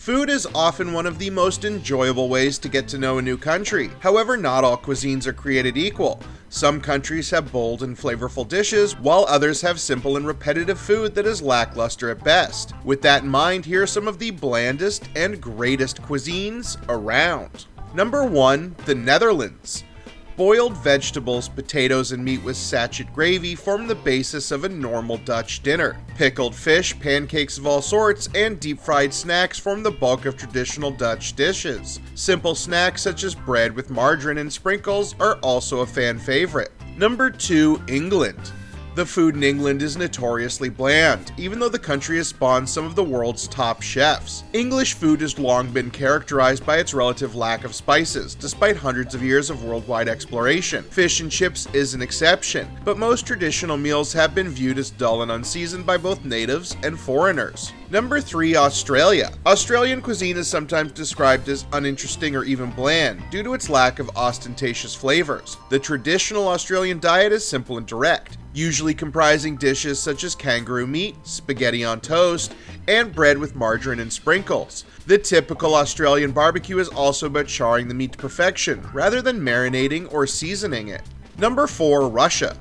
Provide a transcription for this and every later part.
Food is often one of the most enjoyable ways to get to know a new country. However, not all cuisines are created equal. Some countries have bold and flavorful dishes, while others have simple and repetitive food that is lackluster at best. With that in mind, here are some of the blandest and greatest cuisines around. Number 1, the Netherlands. Boiled vegetables, potatoes, and meat with sachet gravy form the basis of a normal Dutch dinner. Pickled fish, pancakes of all sorts, and deep-fried snacks form the bulk of traditional Dutch dishes. Simple snacks such as bread with margarine and sprinkles are also a fan favorite. Number 2, England. The food in England is notoriously bland, even though the country has spawned some of the world's top chefs. English food has long been characterized by its relative lack of spices, despite hundreds of years of worldwide exploration. Fish and chips is an exception, but most traditional meals have been viewed as dull and unseasoned by both natives and foreigners. Number 3, Australia. Australian cuisine is sometimes described as uninteresting or even bland due to its lack of ostentatious flavors. The traditional Australian diet is simple and direct, usually comprising dishes such as kangaroo meat, spaghetti on toast, and bread with margarine and sprinkles. The typical Australian barbecue is also about charring the meat to perfection, rather than marinating or seasoning it. Number 4, Russia.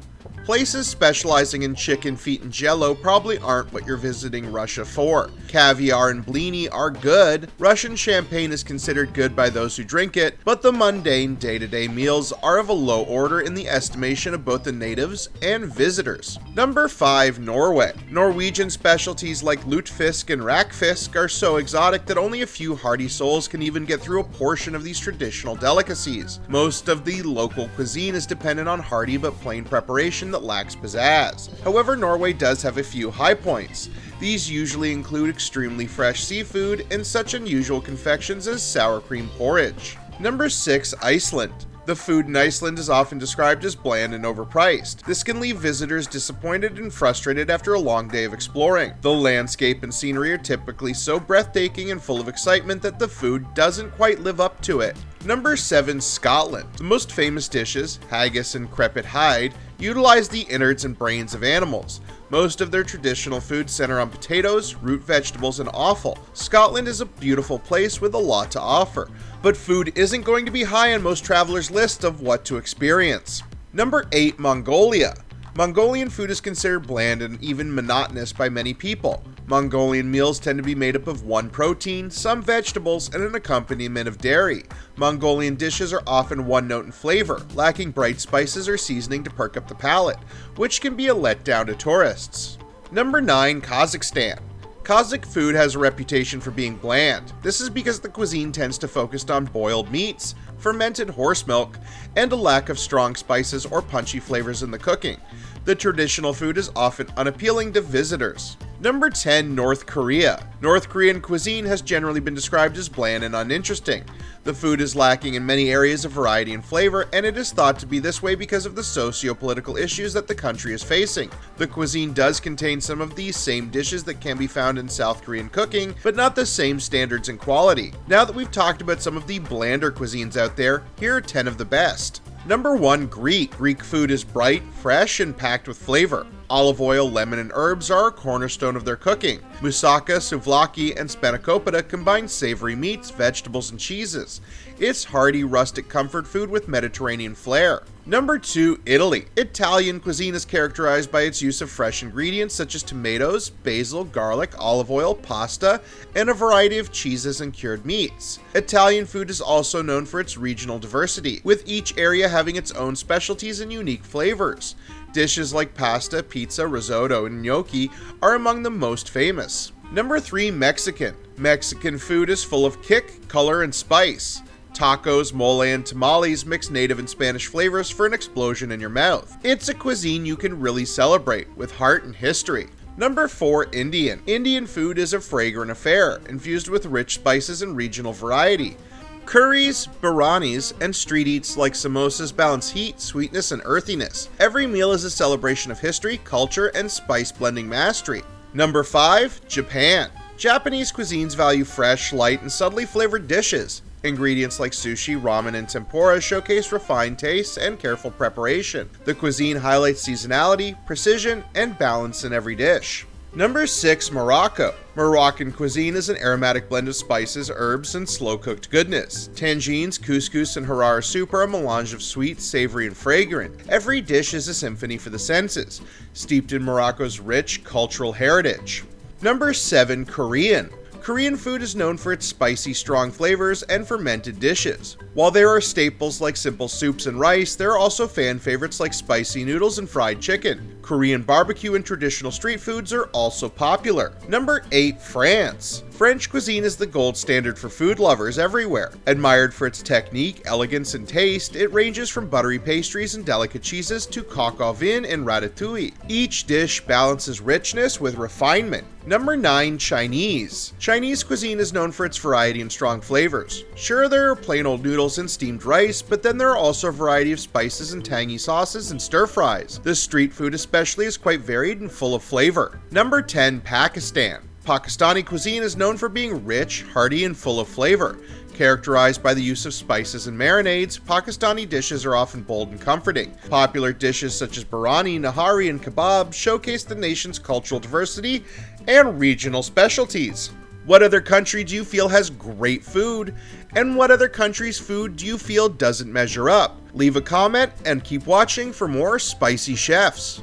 Places specializing in chicken feet and jello probably aren't what you're visiting Russia for. Caviar and blini are good. Russian champagne is considered good by those who drink it, but the mundane day-to-day meals are of a low order in the estimation of both the natives and visitors. Number 5, Norway. Norwegian specialties like lutefisk and rakfisk are so exotic that only a few hardy souls can even get through a portion of these traditional delicacies. Most of the local cuisine is dependent on hearty but plain preparation that lacks pizzazz. However, Norway does have a few high points. These usually include extremely fresh seafood and such unusual confections as sour cream porridge. Number 6, Iceland. The food in Iceland is often described as bland and overpriced. This can leave visitors disappointed and frustrated after a long day of exploring. The landscape and scenery are typically so breathtaking and full of excitement that the food doesn't quite live up to it. Number 7, Scotland. The most famous dishes, haggis and crepit hide, utilize the innards and brains of animals. Most of their traditional foods center on potatoes, root vegetables, and offal. Scotland is a beautiful place with a lot to offer, but food isn't going to be high on most travelers' list of what to experience. Number 8, Mongolia. Mongolian food is considered bland and even monotonous by many people. Mongolian meals tend to be made up of one protein, some vegetables, and an accompaniment of dairy. Mongolian dishes are often one note in flavor, lacking bright spices or seasoning to perk up the palate, which can be a letdown to tourists. Number 9, Kazakhstan. Kazakh food has a reputation for being bland. This is because the cuisine tends to focus on boiled meats, fermented horse milk, and a lack of strong spices or punchy flavors in the cooking. The traditional food is often unappealing to visitors. Number 10, North Korea. North Korean cuisine has generally been described as bland and uninteresting. The food is lacking in many areas of variety and flavor, and it is thought to be this way because of the socio-political issues that the country is facing. The cuisine does contain some of these same dishes that can be found in South Korean cooking, but not the same standards and quality. Now that we've talked about some of the blander cuisines out there, here are 10 of the best. Number 1, Greek. Greek food is bright, fresh, and packed with flavor. Olive oil, lemon, and herbs are a cornerstone of their cooking. Moussaka, souvlaki, and spanakopita combine savory meats, vegetables, and cheeses. It's hearty, rustic comfort food with Mediterranean flair. Number 2, Italy. Italian cuisine is characterized by its use of fresh ingredients such as tomatoes, basil, garlic, olive oil, pasta, and a variety of cheeses and cured meats. Italian food is also known for its regional diversity, with each area having its own specialties and unique flavors. Dishes like pasta, pizza, risotto, and gnocchi are among the most famous. Number 3, Mexican. Mexican food is full of kick, color, and spice. Tacos, mole, and tamales mix native and Spanish flavors for an explosion in your mouth. It's a cuisine you can really celebrate, with heart and history. Number 4, Indian. Indian food is a fragrant affair, infused with rich spices and regional variety. Curries, biryanis, and street eats like samosas balance heat, sweetness, and earthiness. Every meal is a celebration of history, culture, and spice blending mastery. Number 5, Japan. Japanese cuisines value fresh, light, and subtly flavored dishes. Ingredients like sushi, ramen, and tempura showcase refined tastes and careful preparation. The cuisine highlights seasonality, precision, and balance in every dish. Number 6. Morocco. Moroccan cuisine is an aromatic blend of spices, herbs, and slow-cooked goodness. Tangines, couscous, and harar soup are a melange of sweet, savory, and fragrant. Every dish is a symphony for the senses, steeped in Morocco's rich cultural heritage. Number 7. Korean. Korean food is known for its spicy, strong flavors and fermented dishes. While there are staples like simple soups and rice, there are also fan favorites like spicy noodles and fried chicken. Korean barbecue and traditional street foods are also popular. Number 8. France. French cuisine is the gold standard for food lovers everywhere. Admired for its technique, elegance, and taste, it ranges from buttery pastries and delicate cheeses to coq au vin and ratatouille. Each dish balances richness with refinement. Number 9. Chinese. Chinese cuisine is known for its variety and strong flavors. Sure, there are plain old noodles and steamed rice, but then there are also a variety of spices and tangy sauces and stir fries. The street food especially is quite varied and full of flavor. Number 10. Pakistan. Pakistani cuisine is known for being rich, hearty, and full of flavor. Characterized by the use of spices and marinades, Pakistani dishes are often bold and comforting. Popular dishes such as biryani, nahari, and kebab showcase the nation's cultural diversity and regional specialties. What other country do you feel has great food? And what other country's food do you feel doesn't measure up? Leave a comment and keep watching for more spicy chefs.